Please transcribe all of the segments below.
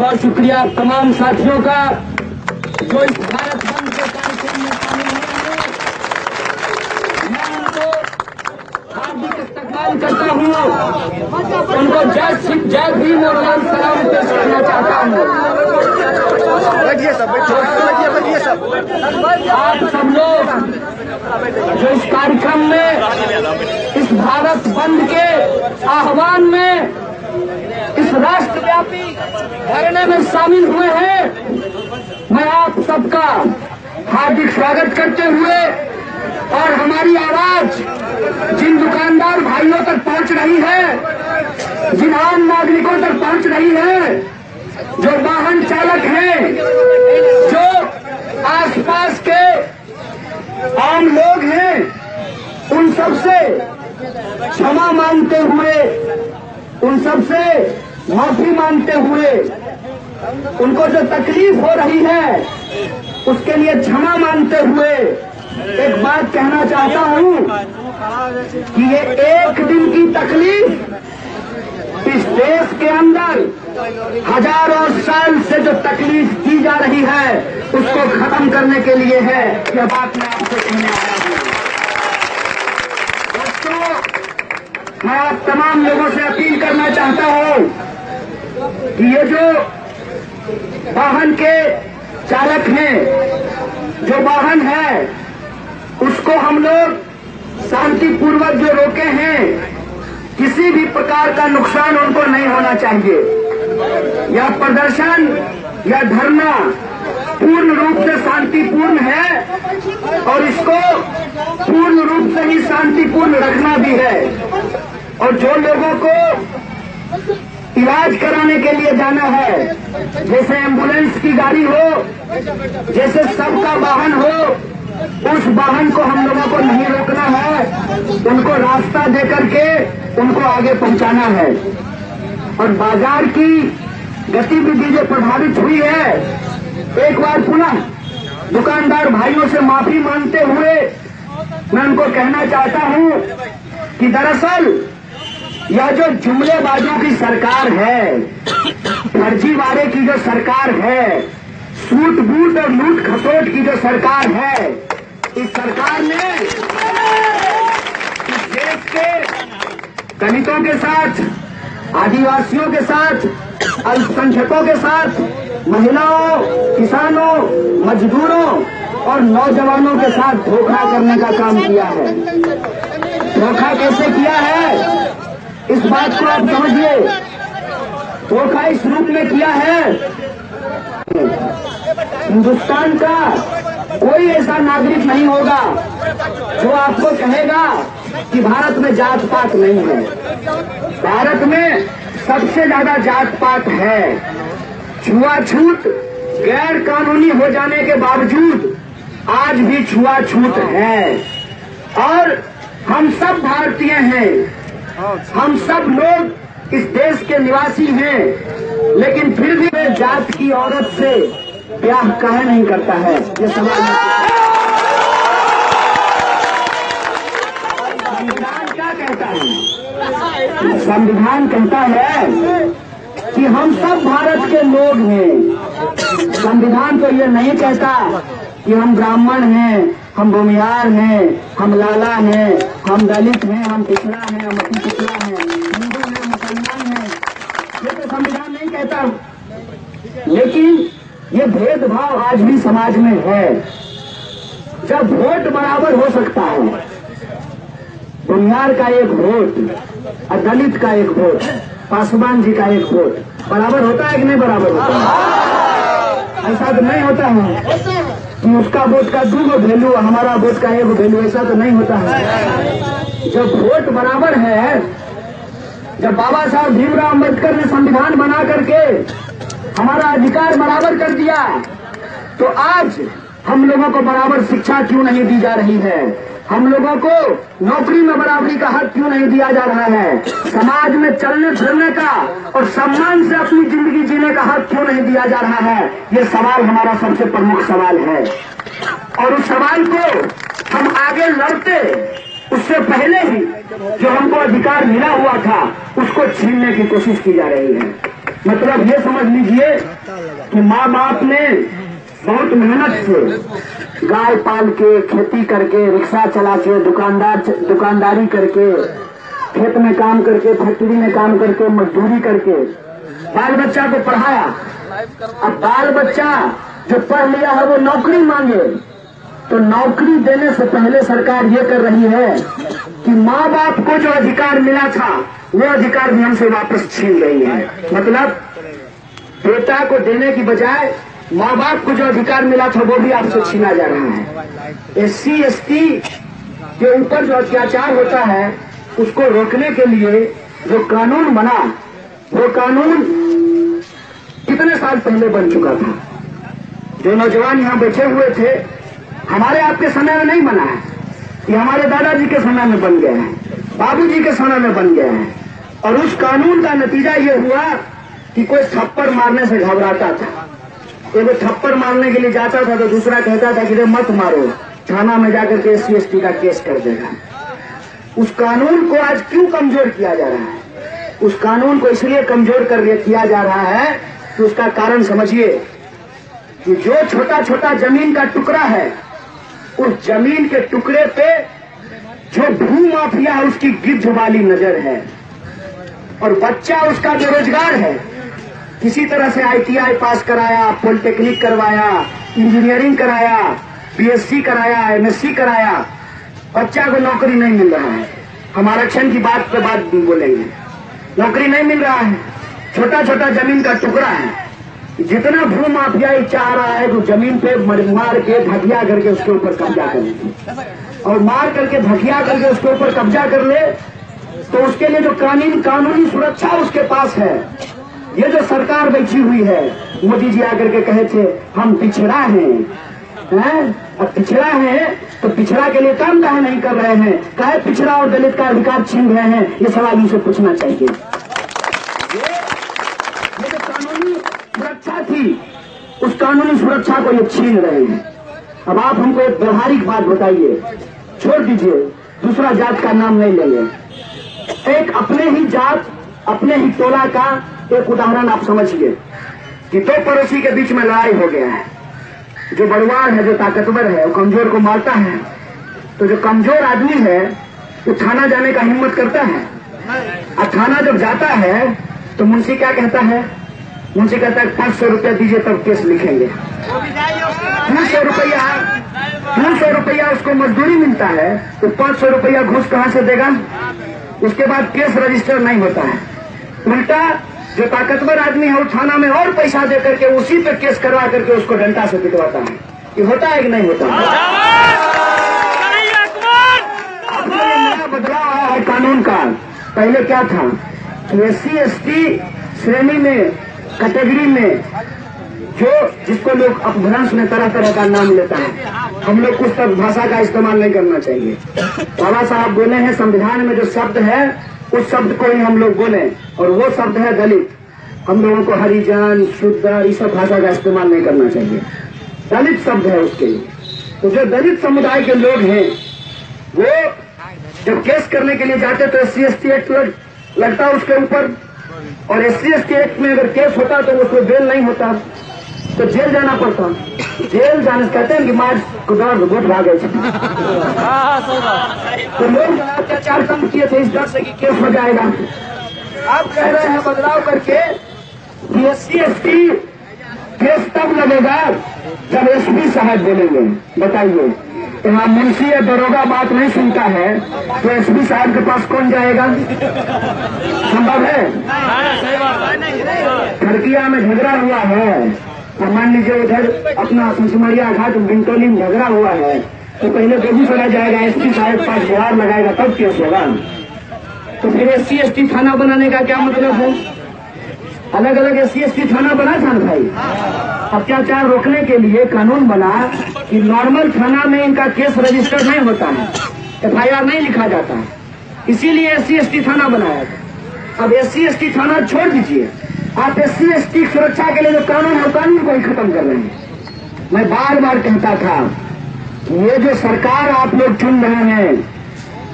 बहुत शुक्रिया तमाम साथियों का जो इस भारत बंद के कार्यक्रम में शामिल हुए हैं। मैं उनको हार्दिक इस्तकबाल करता हूँ, उनको जय भीम और लाल सलाम पेश करना चाहता हूँ। आप सब लोग जो इस कार्यक्रम में, इस भारत बंद के आह्वान में, इस राष्ट्रव्यापी धरने में शामिल हुए हैं, मैं आप सबका हार्दिक स्वागत करते हुए और हमारी आवाज जिन दुकानदार भाइयों तक पहुंच रही है, जिन आम नागरिकों तक पहुंच रही है, जो वाहन चालक हैं, जो आसपास के आम लोग हैं, उन सबसे क्षमा मांगते हुए, उन सबसे माफी मांगते हुए, उनको जो तकलीफ हो रही है उसके लिए क्षमा मांगते हुए एक बात कहना चाहता हूं कि ये एक दिन की तकलीफ इस देश के अंदर हजारों साल से जो तकलीफ दी जा रही है उसको खत्म करने के लिए है। यह बात मैं आपसे कहने आया हूं। दोस्तों, मैं आप तमाम लोगों से अपील करना चाहता हूं कि ये जो वाहन के चालक हैं, जो वाहन है, उसको हम लोग शांतिपूर्वक जो रोके हैं, किसी भी प्रकार का नुकसान उनको नहीं होना चाहिए। यह प्रदर्शन या धरना पूर्ण रूप से शांतिपूर्ण है और इसको पूर्ण रूप से ही शांतिपूर्ण रखना भी है। और जो लोगों को इलाज कराने के लिए जाना है, जैसे एम्बुलेंस की गाड़ी हो, जैसे सबका वाहन हो, उस वाहन को हम लोगों को नहीं रोकना है, उनको रास्ता दे करके उनको आगे पहुंचाना है। और बाजार की गतिविधि जो प्रभावित हुई है, एक बार पुनः दुकानदार भाइयों से माफी मांगते हुए मैं उनको कहना चाहता हूं कि दरअसल यह जो जुमलेबाजों की सरकार है, फर्जीवाड़े की जो सरकार है, सूट बूट और लूट खसोट की जो सरकार है, इस सरकार ने इस देश के दलितों के साथ, आदिवासियों के साथ, अल्पसंख्यकों के साथ, महिलाओं, किसानों, मजदूरों और नौजवानों के साथ धोखा करने का काम किया है। धोखा कैसे किया है, इस बात को आप समझिए। धोखा इस रूप में किया है, हिंदुस्तान का कोई ऐसा नागरिक नहीं होगा जो आपको कहेगा कि भारत में जात पात नहीं है। भारत में सबसे ज्यादा जात पात है। छुआछूत गैर कानूनी हो जाने के बावजूद आज भी छुआछूत है। और हम सब भारतीय हैं, हम सब लोग इस देश के निवासी हैं, लेकिन फिर भी वे जात की औरत से ब्याह काहे नहीं करता है, ये सवाल है। संविधान क्या कहता है? संविधान कहता है कि हम सब भारत के लोग हैं। संविधान तो ये नहीं कहता कि हम ब्राह्मण हैं, हम भूमिहार हैं, हम लाला हैं, हम दलित हैं, हम पिछड़ा हैं, हम अति पिछड़ा हैं, हिंदू हैं, मुसलमान हैं। ये तो संविधान नहीं कहता। लेकिन ये भेदभाव आज भी समाज में है। जब वोट बराबर हो सकता है, भूमिहार का एक वोट और दलित का एक वोट, पासवान जी का एक वोट बराबर होता है कि नहीं बराबर होता है? ऐसा तो नहीं होता है कि उसका वोट का 2 वैल्यू, हमारा वोट का 1 वैल्यू, ऐसा तो नहीं होता है। जब वोट बराबर है, जब बाबा साहब भीमराव अम्बेडकर ने संविधान बना करके हमारा अधिकार बराबर कर दिया, तो आज हम लोगों को बराबर शिक्षा क्यों नहीं दी जा रही है? हम लोगों को नौकरी में बराबरी का हक क्यों नहीं दिया जा रहा है? समाज में चलने फिरने का और सम्मान से अपनी जिंदगी जीने का हक क्यों नहीं दिया जा रहा है? ये सवाल हमारा सबसे प्रमुख सवाल है। और उस सवाल को हम आगे लड़ते, उससे पहले ही जो हमको अधिकार मिला हुआ था उसको छीनने की कोशिश की जा रही है। मतलब ये समझ लीजिए कि माँ बाप ने बहुत मेहनत से गाय पाल के, खेती करके, रिक्शा चला के, दुकानदारी करके, खेत में काम करके, फैक्ट्री में काम करके, मजदूरी करके बाल बच्चा को पढ़ाया। अब बाल बच्चा जो पढ़ लिया है वो नौकरी मांगे, तो नौकरी देने से पहले सरकार ये कर रही है कि माँ बाप को जो अधिकार मिला था वो अधिकार भी हमसे वापस छीन रही है। मतलब बेटा को देने की बजाय माँ बाप को जो अधिकार मिला था वो भी आपसे छीना जा रहा है। SC ST के ऊपर जो अत्याचार होता है उसको रोकने के लिए जो कानून बना, वो कानून कितने साल पहले बन चुका था। जो नौजवान यहाँ बैठे हुए थे, हमारे आपके समय में नहीं बना है, ये हमारे दादाजी के समय में बन गया है, बाबूजी के समय में बन गया है। और उस कानून का नतीजा ये हुआ कि कोई थप्पड़ मारने से घबराता था। एक थप्पड़ मारने के लिए जाता था तो दूसरा कहता था कि रे मत मारो, थाना में जाकर के SC ST का केस कर देगा। उस कानून को आज क्यों कमजोर किया जा रहा है? उस कानून को इसलिए कमजोर किया जा रहा है कि उसका कारण समझिए कि जो छोटा छोटा जमीन का टुकड़ा है, उस जमीन के टुकड़े पे जो भू माफिया है उसकी गिद्ध वाली नजर है, और बच्चा उसका बेरोजगार है। किसी तरह से ITI पास कराया, पॉलिटेक्निक करवाया, इंजीनियरिंग कराया, BSc कराया, MSc कराया, बच्चा को नौकरी नहीं मिल रहा है। हम आरक्षण की बात पे बात बोलेंगे, नौकरी नहीं मिल रहा है। छोटा छोटा जमीन का टुकड़ा है, जितना भू माफिया चाह रहा है तो जमीन पे मार के धकिया करके उसके ऊपर कब्जा कर ले, और मार करके धकिया करके उसके ऊपर कब्जा कर ले, तो उसके लिए जो कानूनी सुरक्षा उसके पास है। ये जो सरकार बैठी हुई है, मोदी जी आकर के कहे थे हम पिछड़ा हैं, अब पिछड़ा है तो पिछड़ा के लिए काम काहे नहीं कर रहे हैं? काहे पिछड़ा और दलित का अधिकार छीन रहे हैं? ये सवाल उनसे पूछना चाहिए। ये जो कानूनी सुरक्षा थी, उस कानूनी सुरक्षा को ये छीन रहे हैं। अब आप हमको एक व्यवहारिक बात बताइए, छोड़ दीजिए दूसरा जात का नाम नहीं लेंगे, एक अपने ही जात, अपने ही टोला का एक उदाहरण आप समझिए कि दो पड़ोसी के बीच में लड़ाई हो गया है। जो बड़वार है, जो ताकतवर है, वो कमजोर को मारता है, तो जो कमजोर आदमी है वो थाना जाने का हिम्मत करता है। और थाना जब जाता है तो मुंशी क्या कहता है? मुंशी कहता है 500 रुपया दीजिए तब केस लिखेंगे। 200 रुपया उसको मजदूरी मिलता है, तो 500 रुपया घूस कहाँ से देगा? उसके बाद केस रजिस्टर नहीं होता है। उल्टा जो ताकतवर आदमी है वो थाना में और पैसा दे करके उसी पे केस करवा करके उसको डंडा से पिटवाता है। ये होता है कि नहीं होता? अब नया बदलाव आया है कानून का। पहले क्या था कि SC ST श्रेणी में, कैटेगरी में, जो जिसको लोग अपभ्रंश में तरह तरह का नाम लेता है, हम लोग कुछ तक भाषा का इस्तेमाल नहीं करना चाहिए। बाबा साहब बोले हैं संविधान में जो शब्द है उस शब्द को ही हम लोग बोले, और वो शब्द है दलित। हम लोगों को हरिजन, शूद्र, इस सब भाषा का इस्तेमाल नहीं करना चाहिए। दलित शब्द है उसके लिए। तो जो दलित समुदाय के लोग हैं वो जब केस करने के लिए जाते तो SC ST एक्ट लगता उसके ऊपर, और SC ST एक्ट में अगर केस होता तो उसको बेल नहीं होता, तो जेल जाना पड़ता। जेल जाने से कहते हैं कि मार वोट भागे, तो लोग अत्याचार कम किए थे इस डर से कि केस हो जाएगा। आप कह रहे हैं बदलाव करके कि SC ST केस तब लगेगा जब SP साहब बोलेंगे। बताइए, यहाँ मुंशी या दरोगा बात नहीं सुनता है तो SP साहब के पास कौन जाएगा? संभव है? खड़किया में झगड़ा हुआ है, और मान लीजिए उधर अपना सिमरिया घाट बिंटोली में झगड़ा हुआ है, तो पहले बेगूसराय जाएगा, SP साहब के पास गुहार लगाएगा तब केस होगा। तो फिर SC ST थाना बनाने का क्या मतलब है? अलग अलग SC ST थाना बना था ना भाई। अत्याचार रोकने के लिए कानून बना कि नॉर्मल थाना में इनका केस रजिस्टर नहीं होता है, FIR नहीं लिखा जाता है, इसीलिए SC ST थाना बनाया था। अब SC ST थाना छोड़ दीजिए, आप SC ST सुरक्षा के लिए जो कानून है कानून को ही खत्म कर रहे हैं। मैं बार बार कहता था कि ये जो सरकार आप लोग चुन रहे हैं,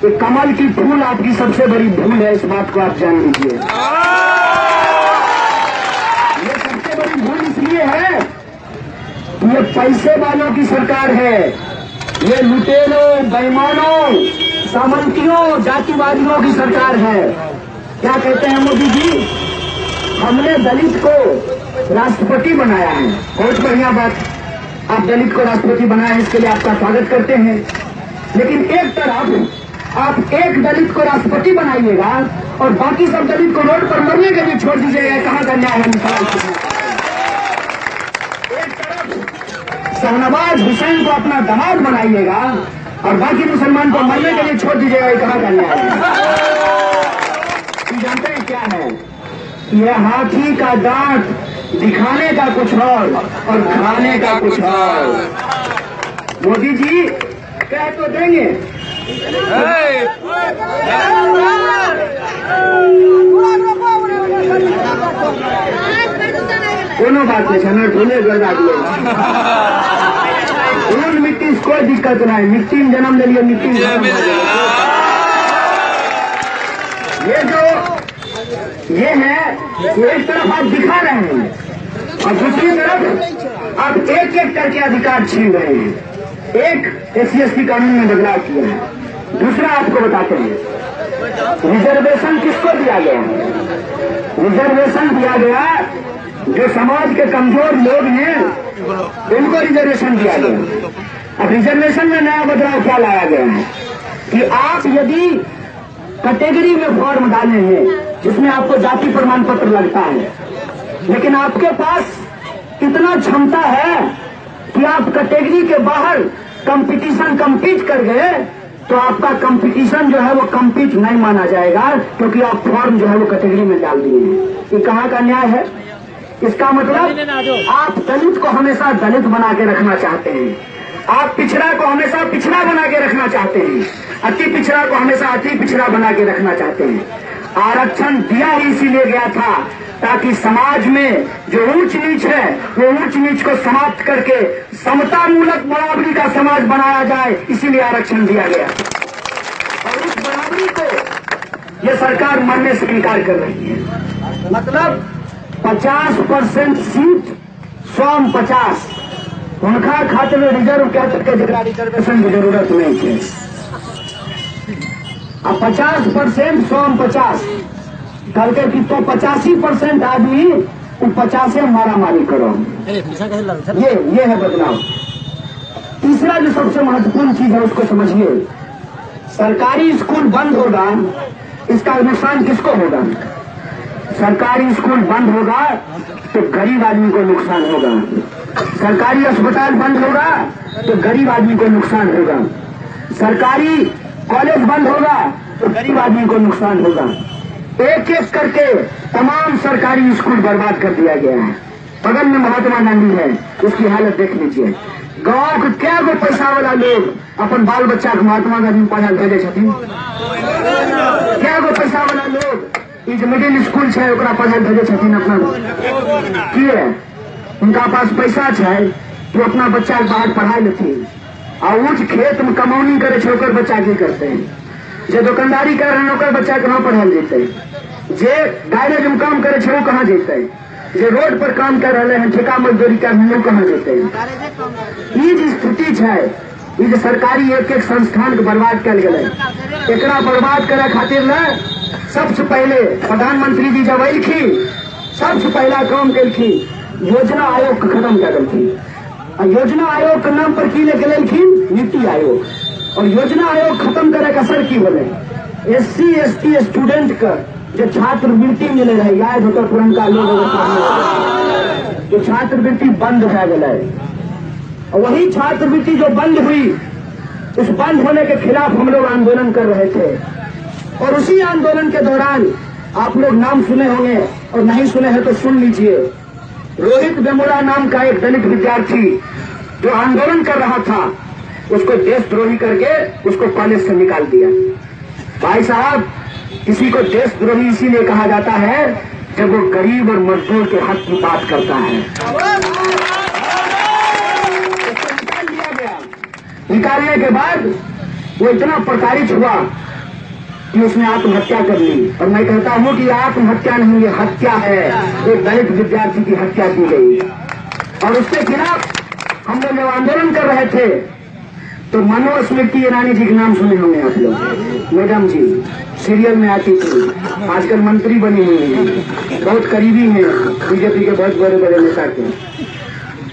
ये कमल की फूल आपकी सबसे बड़ी भूल है, इस बात को आप जान लीजिए। इसलिए है कि ये पैसे वालों की सरकार है, ये लुटेरों, बेईमानों, सामंतियों, जातिवादियों की सरकार है। क्या कहते हैं मोदी जी? हमने दलित को राष्ट्रपति बनाया है, बहुत बढ़िया बात। आप दलित को राष्ट्रपति बनाए हैं, इसके लिए आपका स्वागत करते हैं। लेकिन एक तरफ आप एक दलित को राष्ट्रपति बनाइएगा और बाकी सब दलित को रोड पर मरने के लिए छोड़ दीजिएगा। कहाँ का न्याय है? एक तरफ शहनवाज हुसैन को अपना दामाद बनाइएगा और बाकी मुसलमान को मरने के लिए छोड़ दीजिएगा। कहाँ का न्याय है? जानते हैं क्या है? यह हाथी का दांत दिखाने का कुछ और खाने का कुछ और। मोदी जी कह तो देंगे, कोनो बात नहीं, हमें भूले गर्दा दिए मिट्टी से कोई दिक्कत नहीं, मिट्टी में जन्म ले लिया, मिट्टी में ये है एक तरफ आप दिखा रहे हैं और दूसरी तरफ आप एक एक करके अधिकार छीन रहे हैं। एक SC/ST कानून में बदलाव किया है। दूसरा आपको बताते हैं, रिजर्वेशन किसको दिया गया? रिजर्वेशन दिया गया जो समाज के कमजोर लोग हैं उनको रिजर्वेशन दिया गया। अब रिजर्वेशन में नया बदलाव क्या लाया गया है कि आप यदि कैटेगरी में फॉर्म डाले हैं जिसमें आपको जाति प्रमाण पत्र लगता है, लेकिन आपके पास इतना क्षमता है कि आप कैटेगरी के बाहर कंपीट कर गए तो आपका कंपटीशन जो है वो कंपीट नहीं माना जाएगा, क्योंकि आप फॉर्म जो है वो कैटेगरी में डाल दिए हैं। ये कहाँ का न्याय है? इसका मतलब आप दलित को हमेशा दलित बना के रखना चाहते हैं, आप पिछड़ा को हमेशा पिछड़ा बना के रखना चाहते हैं, अति पिछड़ा को हमेशा अति पिछड़ा बना के रखना चाहते हैं। आरक्षण दिया ही इसीलिए गया था ताकि समाज में जो ऊंच नीच है वो ऊंच नीच को समाप्त करके समता मूलक बराबरी का समाज बनाया जाए, इसीलिए आरक्षण दिया गया। और उस बराबरी को ये सरकार मानने से इनकार कर रही है। मतलब 50% सीट 150 उनका खाते में रिजर्व कहते रिजर्वेशन की जरूरत नहीं है। अब 50% 150 करके कि तो 85% आदमी 50 मारा मारी करो, ये है बदलाव। तीसरा जो सबसे महत्वपूर्ण चीज है उसको समझिए, सरकारी स्कूल बंद होगा, इसका नुकसान किसको होगा? सरकारी स्कूल बंद होगा तो गरीब आदमी को नुकसान होगा, सरकारी अस्पताल बंद होगा तो गरीब आदमी को नुकसान होगा, सरकारी कॉलेज बंद होगा तो गरीब आदमी को नुकसान होगा। एक एक करके तमाम सरकारी स्कूल बर्बाद कर दिया गया है। बगल में महात्मा गांधी है, उसकी हालत देख लीजिए। गांव के क्या गो पैसा वाला लोग अपन बाल बच्चा के महात्मा गांधी में पढ़ा भेजे छथिन, क्या गो पैसा वाला लोग इस मिडिल स्कूल है ओकरा पढ़ा भेजे छथिन अपना किए, उनका पास पैसा है तो अपना बच्चा के बाहर पढ़ाई लेथिन। और उस खेत में कमौनी करे छे ओकर बच्चा की करते हैं, जे दुकानदारी कर रहे हैं ओकर बच्चा कहाँ पढ़ाल जेते, जे गैरेज में काम करे छे वो कहाँ जेते, जे रोड पर काम कर रहे हैं ठेका मजदूरी कर रहे हैं कहाँ जेते। ये जो स्थिति है, ये जो सरकारी एक एक संस्थान के बर्बाद कल गए, एकरा बर्बाद करे खातिर न सबसे पहले प्रधानमंत्री जी जब अखिन सबसे पहला काम कलखिन योजना आयोग को खत्म कर देलखिन। योजना आयोग के नाम पर की लेके लेलखिन नीति आयोग, और योजना आयोग खत्म करे का असर की बोले SC/ST स्टूडेंट का जो छात्रवृत्ति मिले रहे, याद होकर पुरनका लोग जो छात्रवृत्ति बंद हो गए, और वही छात्रवृत्ति जो बंद हुई उस बंद होने के खिलाफ हम लोग आंदोलन कर रहे थे। और उसी आंदोलन के दौरान आप लोग नाम सुने होंगे और नहीं सुने हैं तो सुन लीजिए, रोहित वेमुला नाम का एक दलित विद्यार्थी जो आंदोलन कर रहा था उसको देशद्रोही करके उसको कॉलेज से निकाल दिया। भाई साहब, किसी को देशद्रोही इसीलिए कहा जाता है जब वो गरीब और मजदूर के हक की बात करता है। निकाल दिया गया। निकालने के बाद वो इतना प्रताड़ित हुआ कि उसने आत्महत्या कर ली। और मैं कहता हूं कि आत्महत्या नहीं, ये हत्या है, एक दलित विद्यार्थी की हत्या की गई। और उसके खिलाफ हम लोग जब आंदोलन कर रहे थे तो मनोस्मृति ईरानी जी के नाम सुने होंगे आप लोग। मैडम जी सीरियल में आती थी, आजकल मंत्री बनी हुई है, बहुत करीबी हैं बीजेपी के बहुत बड़े बड़े नेता के।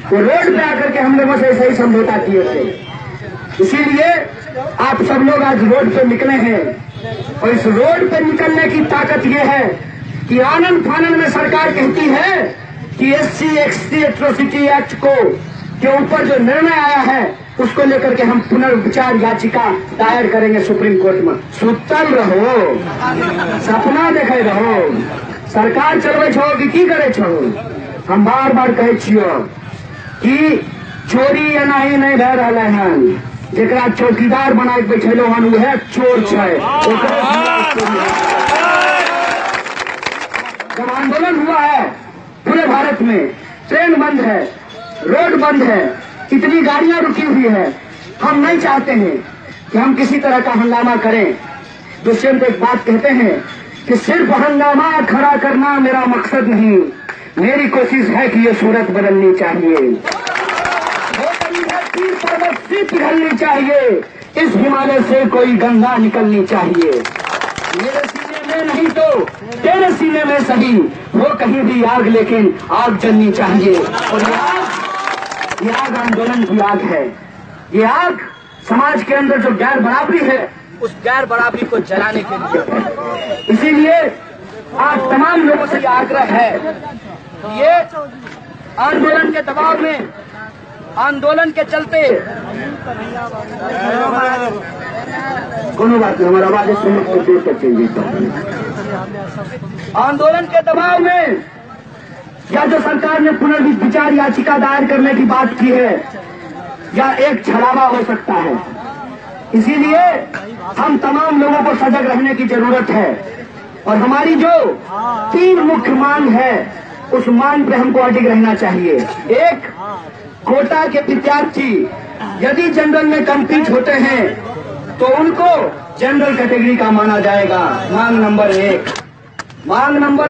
वो रोड पे आकर के हम लोगों से ऐसा ही समझौता किए थे। इसीलिए आप सब लोग आज रोड पे निकले हैं और इस रोड पे निकलने की ताकत ये है कि आनंद फानंद में सरकार कहती है कि SC/ST एट्रोसिटी एक्ट को के ऊपर जो निर्णय आया है उसको लेकर के हम पुनर्विचार याचिका दायर करेंगे सुप्रीम कोर्ट में। सुतल रहो, सपना देखे रहो, सरकार चलवे छो कि की करे छो। हम बार बार कहे छियो कि चोरी एनाही नहीं भय रहा है, जेकरा चौकीदार बना के बैठेलो हन वह चोर है। जब आंदोलन हुआ है पूरे भारत में, ट्रेन बंद है, रोड बंद है, इतनी गाड़ियां रुकी हुई है, हम नहीं चाहते हैं कि हम किसी तरह का हंगामा करें। दुष्यंत एक बात कहते हैं कि सिर्फ हंगामा खड़ा करना मेरा मकसद नहीं, मेरी कोशिश है कि ये सूरत बदलनी चाहिए, पर्वत से पिघलनी चाहिए, इस हिमालय से कोई गंगा निकलनी चाहिए। मेरे सीने में नहीं तो तेरे सीने में सही, वो कहीं भी आग लेकिन आग जलनी चाहिए। और ये आग आंदोलन की आग है। ये आग समाज के अंदर जो गैर बराबरी है उस गैर बराबरी को जलाने के लिए। इसीलिए आज तमाम लोगों से यह आग्रह है कि ये आंदोलन के दबाव में, आंदोलन के चलते कोनो बात नहीं, हमारा आवाज आंदोलन के दबाव में या जो सरकार ने पुनर्विचार याचिका दायर करने की बात की है या एक छलावा हो सकता है। इसीलिए हम तमाम लोगों को सजग रहने की जरूरत है और हमारी जो 3 मुख्य मांग है उस मांग पे हमको अडिग रहना चाहिए। एक, कोटा के विद्यार्थी यदि जनरल में कम्पीट होते हैं तो उनको जनरल कैटेगरी का माना जाएगा, मांग नंबर 1। मांग नंबर